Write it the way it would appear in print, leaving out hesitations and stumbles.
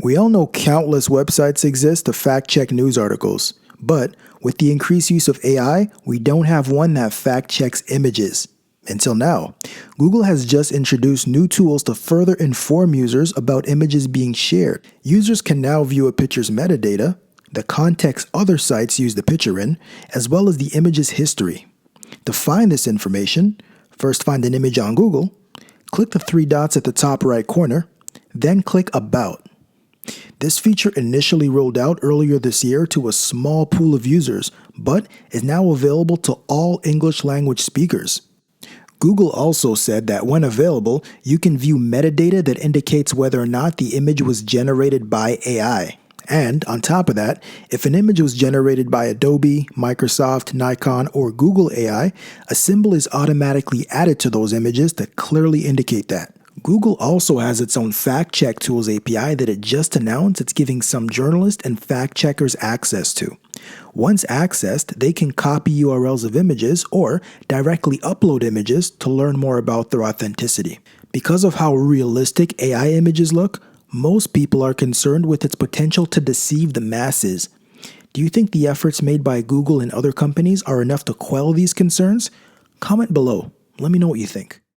We all know countless websites exist to fact-check news articles, but with the increased use of AI, we don't have one that fact-checks images. Until now, Google has just introduced new tools to further inform users about images being shared. Users can now view a picture's metadata, the context other sites use the picture in, as well as the image's history. To find this information, first find an image on Google, click the three dots at the top right corner, then click About. This feature initially rolled out earlier this year to a small pool of users, but is now available to all English language speakers. Google also said that when available, you can view metadata that indicates whether or not the image was generated by AI. And on top of that, if an image was generated by Adobe, Microsoft, Nikon, or Google AI, a symbol is automatically added to those images to clearly indicate that. Google also has its own Fact Check Tools API that it just announced it's giving some journalists and fact checkers access to. Once accessed, they can copy URLs of images or directly upload images to learn more about their authenticity. Because of how realistic AI images look, most people are concerned with its potential to deceive the masses. Do you think the efforts made by Google and other companies are enough to quell these concerns? Comment below. Let me know what you think.